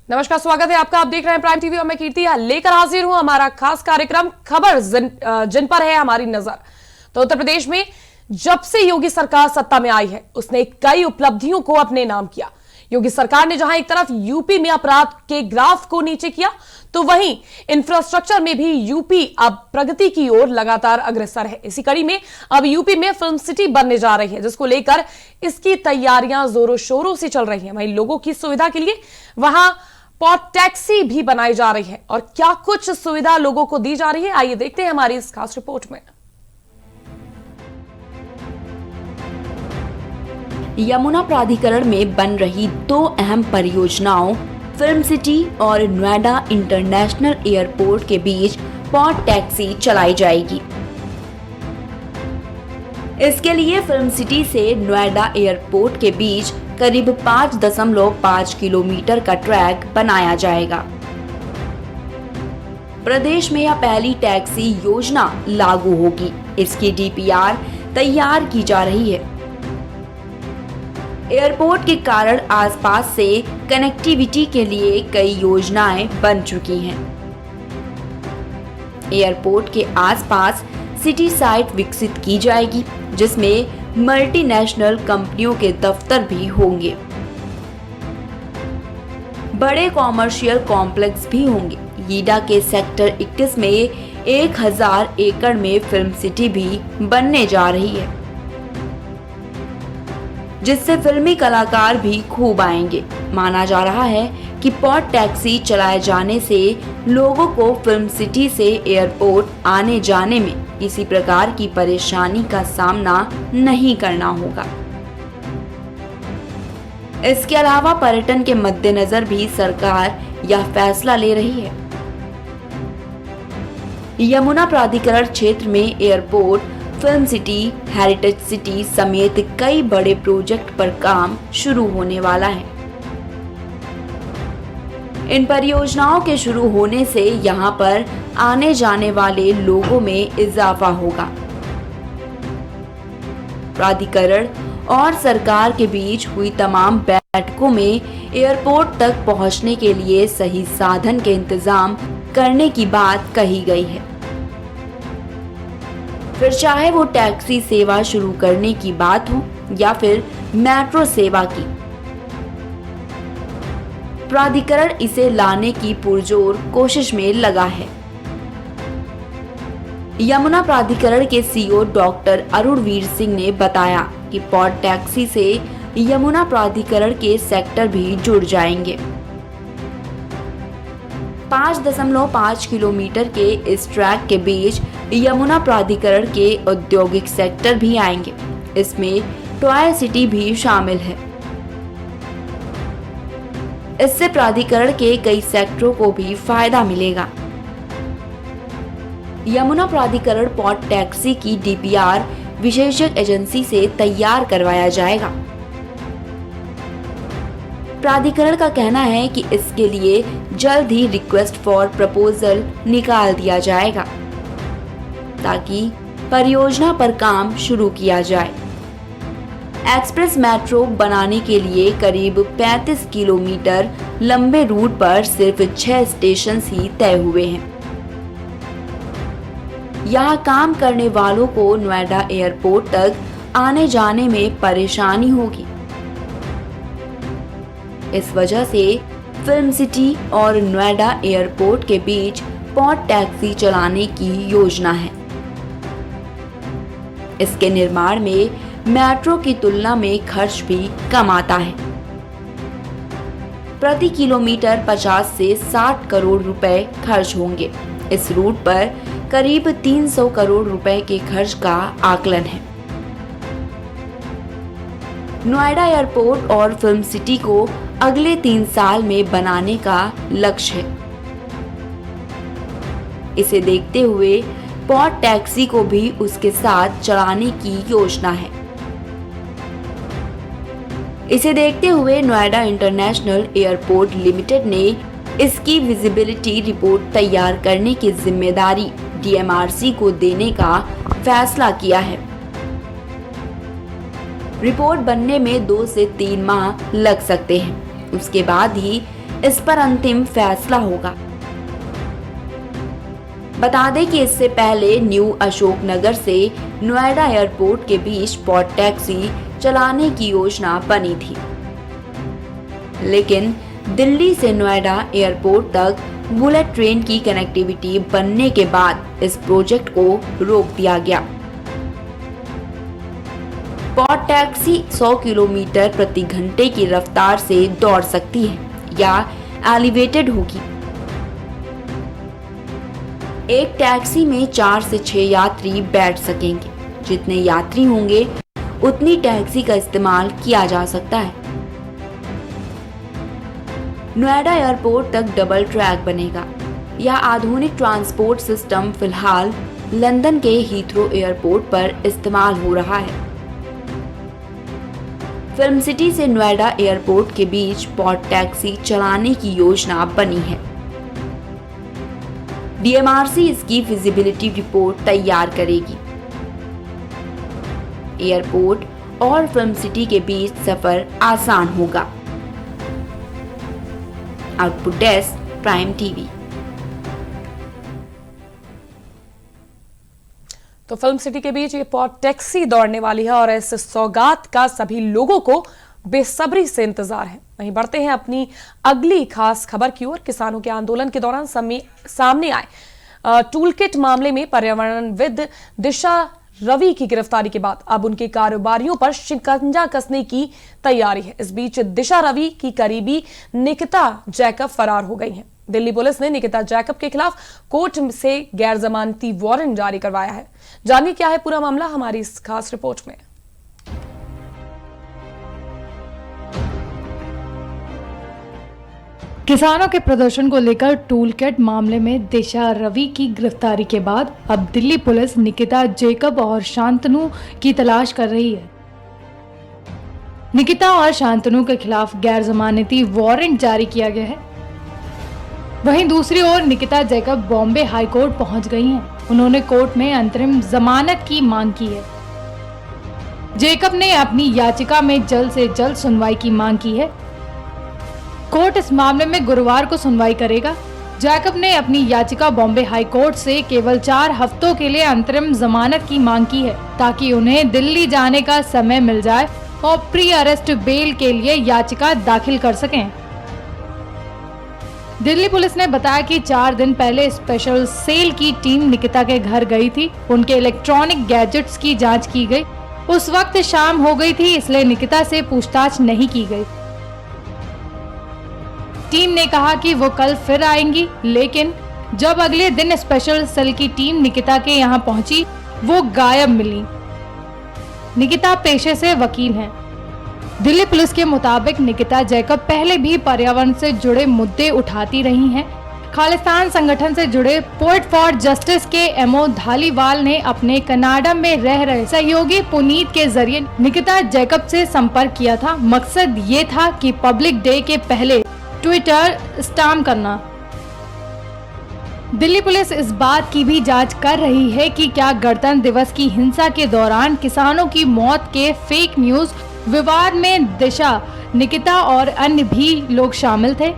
नमस्कार, स्वागत है आपका। आप देख रहे हैं प्राइम टीवी और मैं कीर्ति लेकर हाजिर हूं हमारा खास कार्यक्रम खबर जिन पर है हमारी नजर। तो उत्तर प्रदेश में जब से योगी सरकार सत्ता में आई है उसने कई उपलब्धियों को अपने नाम किया। योगी सरकार ने जहां एक तरफ यूपी में अपराध के ग्राफ को नीचे किया, तो वहीं इंफ्रास्ट्रक्चर में भी यूपी अब प्रगति की ओर लगातार अग्रसर है। इसी कड़ी में अब यूपी में फिल्म सिटी बनने जा रही है, जिसको लेकर इसकी तैयारियां जोरों शोरों से चल रही हैं। वहीं लोगों की सुविधा के लिए वहां पॉट टैक्सी भी बनाई जा रही है और क्या कुछ सुविधा लोगों को दी जा रही है, आइए देखते हैं हमारी इस खास रिपोर्ट में। यमुना प्राधिकरण में बन रही दो अहम परियोजनाओं फिल्म सिटी और नोएडा इंटरनेशनल एयरपोर्ट के बीच पॉट टैक्सी चलाई जाएगी। इसके लिए फिल्म सिटी से नोएडा एयरपोर्ट के बीच करीब 5.5 किलोमीटर का ट्रैक बनाया जाएगा। प्रदेश में यह पहली टैक्सी योजना लागू होगी। इसकी डीपीआर तैयार की जा रही है। एयरपोर्ट के कारण आसपास से कनेक्टिविटी के लिए कई योजनाएं बन चुकी हैं। एयरपोर्ट के आसपास सिटी साइट विकसित की जाएगी, जिसमें मल्टीनेशनल कंपनियों के दफ्तर भी होंगे। बड़े कॉमर्शियल कॉम्प्लेक्स भी होंगे। यीडा के सेक्टर 21 में 1000 एकड़ में फिल्म सिटी भी बनने जा रही है, जिससे फिल्मी कलाकार भी खूब आएंगे। माना जा रहा है कि पॉट टैक्सी चलाए जाने से लोगों को फिल्म सिटी से एयरपोर्ट आने जाने में किसी प्रकार की परेशानी का सामना नहीं करना होगा। इसके अलावा पर्यटन के मद्देनजर भी सरकार यह फैसला ले रही है। यमुना प्राधिकरण क्षेत्र में airport, film city, heritage city समेत कई बड़े प्रोजेक्ट पर काम शुरू होने वाला है। इन परियोजनाओं के शुरू होने से यहां पर आने जाने वाले लोगों में इजाफा होगा। प्राधिकरण और सरकार के बीच हुई तमाम बैठकों में एयरपोर्ट तक पहुंचने के लिए सही साधन के इंतजाम करने की बात कही गई है। फिर चाहे वो टैक्सी सेवा शुरू करने की बात हो या फिर मेट्रो सेवा की, प्राधिकरण इसे लाने की पुरजोर कोशिश में लगा है। यमुना प्राधिकरण के सीईओ डॉक्टर अरुणवीर सिंह ने बताया कि पॉट टैक्सी से यमुना प्राधिकरण के सेक्टर भी जुड़ जाएंगे। 5.5 किलोमीटर के इस ट्रैक के बीच यमुना प्राधिकरण के औद्योगिक सेक्टर भी आएंगे। इसमें टॉय सिटी भी शामिल है। इससे प्राधिकरण के कई सेक्टरों को भी फायदा मिलेगा। यमुना प्राधिकरण पॉट टैक्सी की डीपीआर विशेषज्ञ एजेंसी से तैयार करवाया जाएगा। प्राधिकरण का कहना है कि इसके लिए जल्द ही रिक्वेस्ट फॉर प्रपोजल निकाल दिया जाएगा, ताकि परियोजना पर काम शुरू किया जाए। एक्सप्रेस मेट्रो बनाने के लिए करीब 35 किलोमीटर लंबे रूट पर सिर्फ 6 स्टेशन ही तय हुए हैं। यहाँ काम करने वालों को नोएडा एयरपोर्ट तक आने जाने में परेशानी होगी। इस वजह से फिल्म सिटी और नोएडा एयरपोर्ट के बीच पॉट टैक्सी चलाने की योजना है। इसके निर्माण में मेट्रो की तुलना में खर्च भी कम आता है। प्रति किलोमीटर 50 से 60 करोड़ रुपए खर्च होंगे। इस रूट पर करीब 300 करोड़ रुपए के खर्च का आकलन है। नोएडा एयरपोर्ट और फिल्म सिटी को अगले 3 साल में बनाने का लक्ष्य है। इसे देखते हुए पॉट टैक्सी को भी उसके साथ चलाने की योजना है। इसे देखते हुए नोएडा इंटरनेशनल एयरपोर्ट लिमिटेड ने इसकी विजिबिलिटी रिपोर्ट तैयार करने की जिम्मेदारी डीएमआरसी को देने का फैसला किया है। रिपोर्ट बनने में 2 से 3 माह लग सकते हैं। उसके बाद ही इस पर अंतिम फैसला होगा। बता दें कि इससे पहले न्यू अशोकनगर से नोएडा एयरपोर्ट के बीच स्पॉट टैक्सी चलाने की योजना बनी थी, लेकिन दिल्ली से नोएडा एयरपोर्ट तक बुलेट ट्रेन की कनेक्टिविटी बनने के बाद इस प्रोजेक्ट को रोक दिया गया। स्पॉट टैक्सी 100 किलोमीटर प्रति घंटे की रफ्तार से दौड़ सकती है या एलिवेटेड होगी। एक टैक्सी में 4 से 6 यात्री बैठ सकेंगे। जितने यात्री होंगे उतनी टैक्सी का इस्तेमाल किया जा सकता है। नोएडा एयरपोर्ट तक डबल ट्रैक बनेगा। यह आधुनिक ट्रांसपोर्ट सिस्टम फिलहाल लंदन के हीथ्रो एयरपोर्ट पर इस्तेमाल हो रहा है। फिल्म सिटी से नोएडा एयरपोर्ट के बीच स्पॉट टैक्सी चलाने की योजना बनी है। डीएमआरसी इसकी फिजिबिलिटी रिपोर्ट तैयार करेगी। एयरपोर्ट और फिल्म सिटी के बीच सफर आसान होगा। Output desk, prime TV. तो फिल्म सिटी के बीच ये स्पॉट टैक्सी दौड़ने वाली है और इस सौगात का सभी लोगों को बेसब्री से इंतजार है। वहीं बढ़ते हैं अपनी अगली खास खबर की ओर। किसानों के आंदोलन के दौरान सामने आए टूलकिट मामले में पर्यावरणविद दिशा रवि की गिरफ्तारी के बाद अब उनके कारोबारियों पर शिकंजा कसने की तैयारी है। इस बीच दिशा रवि की करीबी निकिता जैकब फरार हो गई हैं। दिल्ली पुलिस ने निकिता जैकब के खिलाफ कोर्ट से गैर जमानती वारंट जारी करवाया है। जानिए क्या है पूरा मामला हमारी इस खास रिपोर्ट में। किसानों के प्रदर्शन को लेकर टूलकिट मामले में दिशा रवि की गिरफ्तारी के बाद अब दिल्ली पुलिस निकिता जैकब और शांतनु की तलाश कर रही है। निकिता और शांतनु के खिलाफ गैर जमानती वारंट जारी किया गया है। वहीं दूसरी ओर Nikita Jacob Bombay high court पहुंच गई हैं। उन्होंने कोर्ट में अंतरिम जमानत की मांग की है। जैकब ने अपनी याचिका में जल्द से जल्द सुनवाई की मांग की है। कोर्ट इस मामले में गुरुवार को सुनवाई करेगा। जैकब ने अपनी याचिका बॉम्बे हाई कोर्ट से केवल 4 हफ्तों के लिए अंतरिम जमानत की मांग की है, ताकि उन्हें दिल्ली जाने का समय मिल जाए और प्री अरेस्ट बेल के लिए याचिका दाखिल कर सकें। दिल्ली पुलिस ने बताया कि 4 दिन पहले स्पेशल सेल की टीम निकिता के घर गई थी। उनके इलेक्ट्रॉनिक गैजेट्स की जांच की गई। उस वक्त शाम हो गई थी, इसलिए निकिता से पूछताछ नहीं की गई। टीम ने कहा कि वो कल फिर आएंगी, लेकिन जब अगले दिन स्पेशल सेल की टीम निकिता के यहाँ पहुंची, वो गायब मिली। निकिता पेशे से वकील हैं। दिल्ली पुलिस के मुताबिक निकिता जैकब पहले भी पर्यावरण से जुड़े मुद्दे उठाती रही हैं। खालिस्तान संगठन से जुड़े पोएट फॉर जस्टिस के एमओ धालीवाल ने अपने कनाडा में रह रहे सहयोगी पुनीत के जरिए निकिता जैकब से संपर्क किया था। मकसद ये था कि पब्लिक डे के पहले ट्विटर स्पैम करना। दिल्ली पुलिस इस बात की भी जांच कर रही है कि क्या गणतंत्र दिवस की हिंसा के दौरान किसानों की मौत के फेक न्यूज विवाद में दिशा, निकिता और अन्य भी लोग शामिल थे।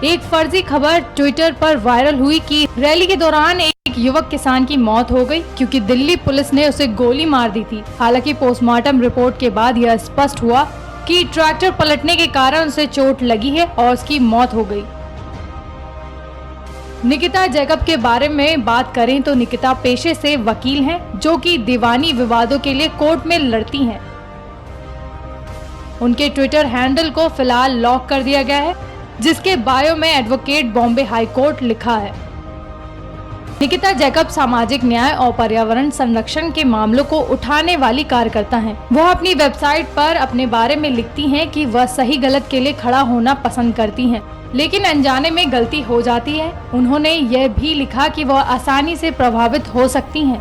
एक फर्जी खबर ट्विटर पर वायरल हुई कि रैली के दौरान एक युवक किसान की मौत हो गई क्योंकि दिल्ली पुलिस ने उसे गोली मार दी थी। हालांकि पोस्टमार्टम रिपोर्ट के बाद यह स्पष्ट हुआ कि ट्रैक्टर पलटने के कारण उसे चोट लगी है और उसकी मौत हो गई। निकिता जैकब के बारे में बात करें तो निकिता पेशे से वकील हैं, जो कि दीवानी विवादों के लिए कोर्ट में लड़ती हैं। उनके ट्विटर हैंडल को फिलहाल लॉक कर दिया गया है, जिसके बायो में एडवोकेट बॉम्बे हाई कोर्ट लिखा है। निकिता जैकब सामाजिक न्याय और पर्यावरण संरक्षण के मामलों को उठाने वाली कार्यकर्ता हैं। वह अपनी वेबसाइट पर अपने बारे में लिखती हैं कि वह सही गलत के लिए खड़ा होना पसंद करती हैं, लेकिन अनजाने में गलती हो जाती है। उन्होंने यह भी लिखा कि वह आसानी से प्रभावित हो सकती हैं।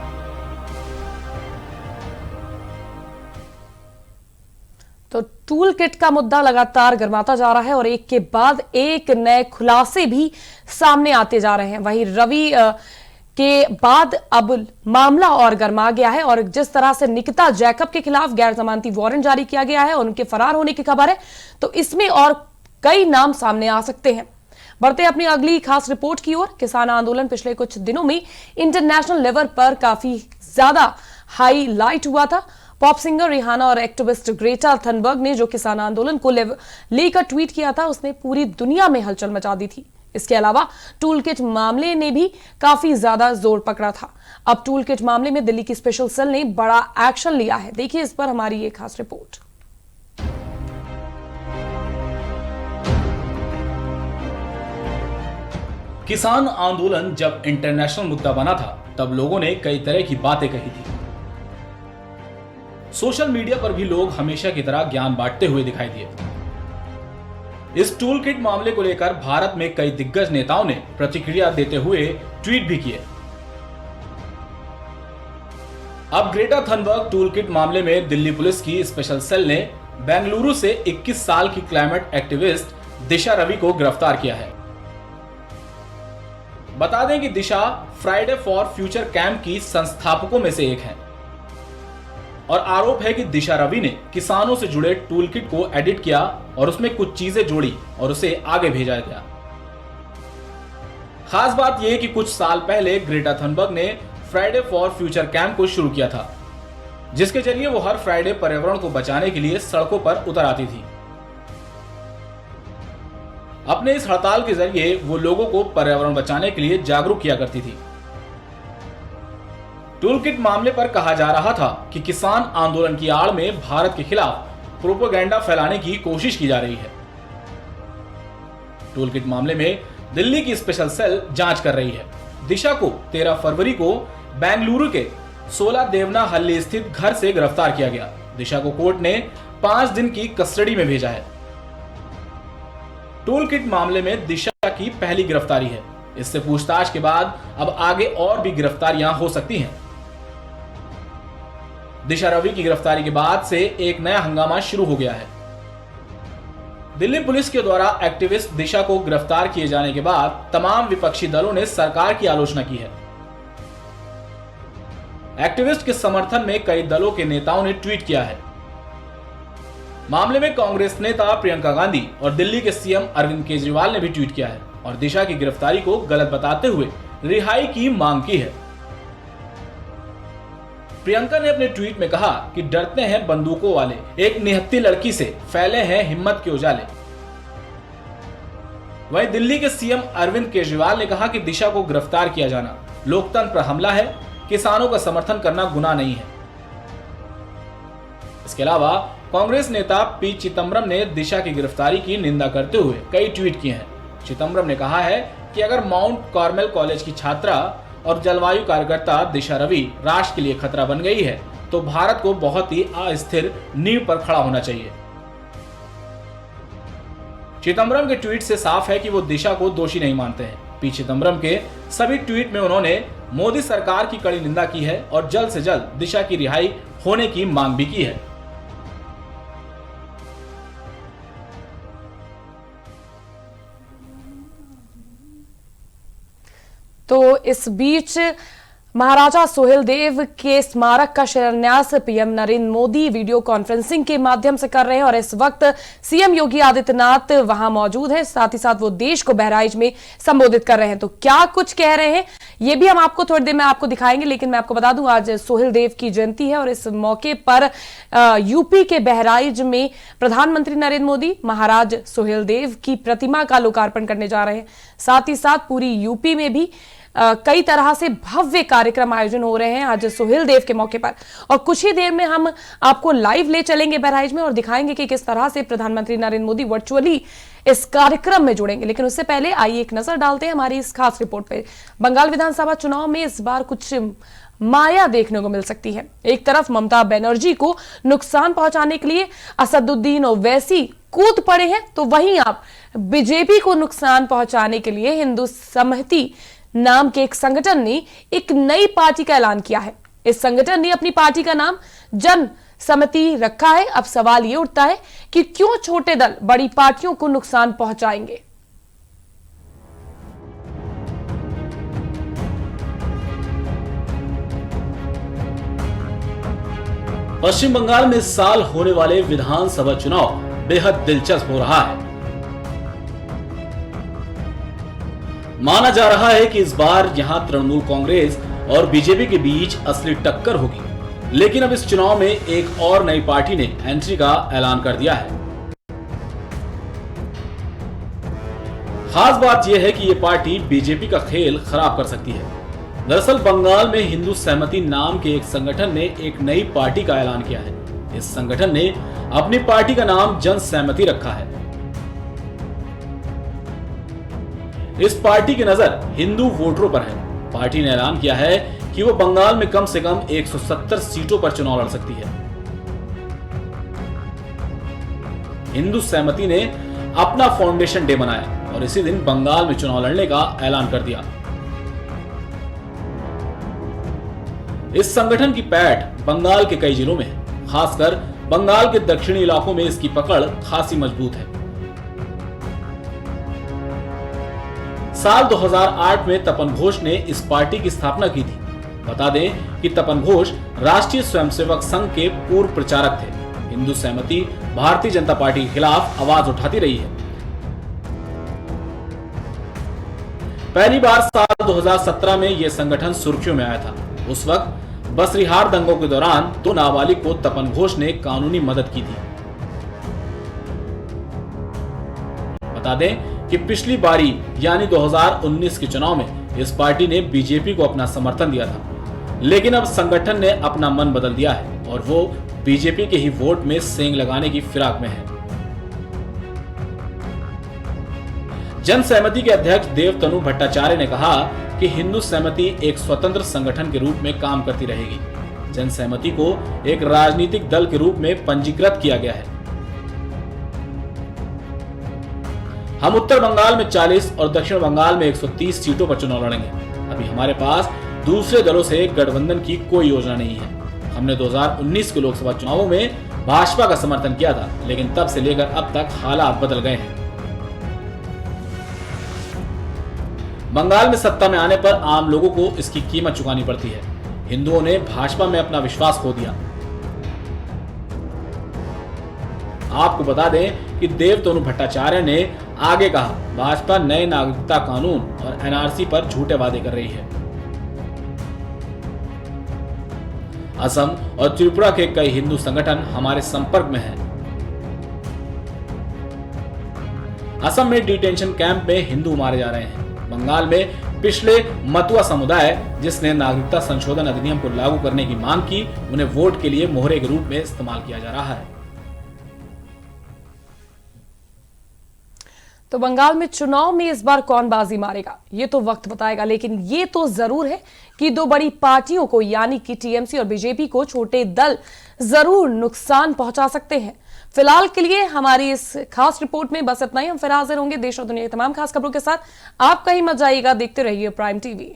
तो टूल किट का मुद्दा लगातार गर्माता जा रहा है और एक के बाद एक नए खुलासे भी सामने आते जा रहे हैं। वहीं रवि के बाद अब मामला और गर्मा गया है और जिस तरह से निकिता जैकब के खिलाफ गैर जमानती वारंट जारी किया गया है और उनके फरार होने की खबर है, तो इसमें और कई नाम सामने आ सकते हैं। बढ़ते अपनी अगली खास रिपोर्ट की ओर। किसान आंदोलन पिछले कुछ दिनों में इंटरनेशनल लेवल पर काफी ज्यादा हाईलाइट हुआ था। पॉप सिंगर रिहाना और एक्टिविस्ट ग्रेटा थनबर्ग ने जो किसान आंदोलन को लेकर ट्वीट किया था, उसने पूरी दुनिया में हलचल मचा दी थी। इसके अलावा टूल किट मामले ने भी काफी ज्यादा जोर पकड़ा था। अब टूल किट मामले में दिल्ली की स्पेशल सेल ने बड़ा एक्शन लिया है। देखिए इस पर हमारी ये खास रिपोर्ट। किसान आंदोलन जब इंटरनेशनल मुद्दा बना था, तब लोगों ने कई तरह की बातें कही थी। सोशल मीडिया पर भी लोग हमेशा की तरह ज्ञान बांटते हुए दिखाई दिए। इस टूल किट मामले को लेकर भारत में कई दिग्गज नेताओं ने प्रतिक्रिया देते हुए ट्वीट भी किए। अब ग्रेटा थनबर्ग टूल किट मामले में दिल्ली पुलिस की स्पेशल सेल ने बेंगलुरु से 21 साल की क्लाइमेट एक्टिविस्ट दिशा रवि को गिरफ्तार किया है। बता दें कि दिशा फ्राइडे फॉर फ्यूचर कैंप की संस्थापकों में से एक है और आरोप है कि दिशा रवि ने किसानों से जुड़े टूल किट को एडिट किया और उसमें कुछ चीजें जोड़ी और उसे आगे भेजा गया। खास बात यह कि कुछ साल पहले ग्रेटा थनबर्ग ने फ्राइडे फॉर फ्यूचर कैंप को शुरू किया था, जिसके जरिए वो हर फ्राइडे पर्यावरण को बचाने के लिए सड़कों पर उतर आती थी। अपने इस हड़ताल के जरिए वो लोगों को पर्यावरण बचाने के लिए जागरूक किया करती थी। टूल किट मामले पर कहा जा रहा था कि किसान आंदोलन की आड़ में भारत के खिलाफ प्रोपेगेंडा फैलाने की कोशिश की जा रही है। टूल किट मामले में दिल्ली की स्पेशल सेल जांच कर रही है। दिशा को 13 फरवरी को बेंगलुरु के सोला देवनाहल्ली स्थित घर से गिरफ्तार किया गया। दिशा को कोर्ट ने 5 दिन की कस्टडी में भेजा है। टूल किट मामले में दिशा की पहली गिरफ्तारी है। इससे पूछताछ के बाद अब आगे और भी गिरफ्तारियां हो सकती हैं। दिशा रवि की गिरफ्तारी के बाद से एक नया हंगामा शुरू हो गया है। दिल्ली पुलिस के द्वारा एक्टिविस्ट दिशा को गिरफ्तार किए जाने के बाद तमाम विपक्षी दलों ने सरकार की आलोचना की है। एक्टिविस्ट के समर्थन में कई दलों के नेताओं ने ट्वीट किया है। मामले में कांग्रेस नेता प्रियंका गांधी और दिल्ली के सीएम अरविंद केजरीवाल ने भी ट्वीट किया है और दिशा की गिरफ्तारी को गलत बताते हुए रिहाई की मांग की है। प्रियंका ने अपने ट्वीट में कहा कि डरते हैं बंदूकों वाले, एक निहत्थी लड़की से फैले हैं हिम्मत के उजाले। वहीं दिल्ली के सीएम अरविंद केजरीवाल ने कहा कि दिशा को गिरफ्तार किया जाना लोकतंत्र पर हमला है, किसानों का समर्थन करना गुनाह नहीं है। इसके अलावा कांग्रेस नेता पी चिदम्बरम ने दिशा की गिरफ्तारी की निंदा करते हुए कई ट्वीट किए हैं। चिदम्बरम ने कहा है कि अगर माउंट कार्मेल कॉलेज की छात्रा और जलवायु कार्यकर्ता दिशा रवि राष्ट्र के लिए खतरा बन गई है, तो भारत को बहुत ही अस्थिर नींव पर खड़ा होना चाहिए। चिदम्बरम के ट्वीट से साफ है कि वो दिशा को दोषी नहीं मानते हैं। पी चिदम्बरम के सभी ट्वीट में उन्होंने मोदी सरकार की कड़ी निंदा की है और जल्द से जल्द दिशा की रिहाई होने की मांग भी की है। तो इस बीच महाराजा सोहेलदेव के स्मारक का शिलान्यास PM Narendra Modi video conferencing के माध्यम से कर रहे हैं और इस वक्त सीएम योगी आदित्यनाथ वहां मौजूद हैं। साथ ही साथ वो देश को बहराइच में संबोधित कर रहे हैं। तो क्या कुछ कह रहे हैं ये भी हम आपको थोड़ी देर में आपको दिखाएंगे, लेकिन मैं आपको बता दूं आज सोहेलदेव की जयंती है और इस मौके पर यूपी के बहराइच में प्रधानमंत्री नरेंद्र मोदी महाराज सोहेलदेव की प्रतिमा का लोकार्पण करने जा रहे हैं। साथ ही साथ पूरी यूपी में भी कई तरह से भव्य कार्यक्रम आयोजन हो रहे हैं आज सोहेलदेव के मौके पर और कुछ ही देर में हम आपको लाइव ले चलेंगे बहराइच में और दिखाएंगे कि किस तरह से प्रधानमंत्री नरेंद्र मोदी वर्चुअली इस कार्यक्रम में जुड़ेंगे। लेकिन उससे पहले आइए एक नजर डालते हैं हमारी इस खास रिपोर्ट पे। बंगाल विधानसभा चुनाव में इस बार कुछ माया देखने को मिल सकती है। एक तरफ ममता बनर्जी को नुकसान पहुंचाने के लिए असदुद्दीन ओवैसी कूद पड़े हैं, तो वहीं आप बीजेपी को नुकसान पहुंचाने के लिए हिंदू समहिति नाम के एक संगठन ने एक नई पार्टी का ऐलान किया है। इस संगठन ने अपनी पार्टी का नाम जन समिति रखा है। अब सवाल यह उठता है कि क्यों छोटे दल बड़ी पार्टियों को नुकसान पहुंचाएंगे। पश्चिम बंगाल में इस साल होने वाले विधानसभा चुनाव बेहद दिलचस्प हो रहा है। माना जा रहा है कि इस बार यहां तृणमूल कांग्रेस और बीजेपी के बीच असली टक्कर होगी। लेकिन अब इस चुनाव में एक और नई पार्टी ने एंट्री का ऐलान कर दिया है। खास बात यह है कि यह पार्टी बीजेपी का खेल खराब कर सकती है। दरअसल बंगाल में हिंदू सहमति नाम के एक संगठन ने एक नई पार्टी का ऐलान किया है। इस संगठन ने अपनी पार्टी का नाम जन सहमति रखा है। इस पार्टी की नजर हिंदू वोटरों पर है। पार्टी ने ऐलान किया है कि वो बंगाल में कम से कम 170 सीटों पर चुनाव लड़ सकती है। हिंदू सहमति ने अपना फाउंडेशन डे मनाया और इसी दिन बंगाल में चुनाव लड़ने का ऐलान कर दिया। इस संगठन की पैठ बंगाल के कई जिलों में है। खासकर बंगाल के दक्षिणी इलाकों में इसकी पकड़ खासी मजबूत है। साल 2008 में तपन घोष ने इस पार्टी की स्थापना की थी। बता दें कि तपन घोष राष्ट्रीय स्वयंसेवक संघ के पूर्व प्रचारक थे। हिंदू सहमति भारतीय जनता पार्टी के खिलाफ आवाज उठाती रही है। पहली बार साल 2017 में यह संगठन सुर्खियों में आया था। उस वक्त बसरिहार दंगों के दौरान 2 नाबालिग को तपन घोष ने कानूनी मदद की थी। बता दें कि पिछली बारी यानी 2019 के चुनाव में इस पार्टी ने बीजेपी को अपना समर्थन दिया था। लेकिन अब संगठन ने अपना मन बदल दिया है और वो बीजेपी के ही वोट में सेंध लगाने की फिराक में है। जन सहमति के अध्यक्ष देवतनु भट्टाचार्य ने कहा कि हिंदू सहमति एक स्वतंत्र संगठन के रूप में काम करती रहेगी। जन सहमति को एक राजनीतिक दल के रूप में पंजीकृत किया गया है। हम उत्तर बंगाल में 40 और दक्षिण बंगाल में 130 सीटों पर चुनाव लड़ेंगे। अभी हमारे पास दूसरे दलों से गठबंधन की कोई योजना नहीं है। हमने 2019 के लोकसभा चुनावों में भाजपा का समर्थन किया था, लेकिन तब से लेकर अब तक हालात बदल गए हैं। बंगाल में सत्ता में आने पर आम लोगों को इसकी कीमत चुकानी पड़ती है। हिंदुओं ने भाजपा में अपना विश्वास खो दिया। आपको बता दें कि देवतनु भट्टाचार्य ने आगे कहा, भाजपा नए नागरिकता कानून और एनआरसी पर झूठे वादे कर रही है। असम और त्रिपुरा के कई हिंदू संगठन हमारे संपर्क में हैं। असम में डिटेंशन कैंप में हिंदू मारे जा रहे हैं। बंगाल में पिछले मतुआ समुदाय जिसने नागरिकता संशोधन अधिनियम को लागू करने की मांग की, उन्हें वोट के लिए मोहरे के रूप में इस्तेमाल किया जा रहा है। तो बंगाल में चुनाव में इस बार कौन बाजी मारेगा ये तो वक्त बताएगा, लेकिन ये तो जरूर है कि 2 बड़ी पार्टियों को यानी कि टीएमसी और बीजेपी को छोटे दल जरूर नुकसान पहुंचा सकते हैं। फिलहाल के लिए हमारी इस खास रिपोर्ट में बस इतना ही। हम फिर हाजिर होंगे देश और दुनिया की तमाम खास खबरों के साथ। आप कहीं मत जाइएगा, देखते रहिए प्राइम टीवी।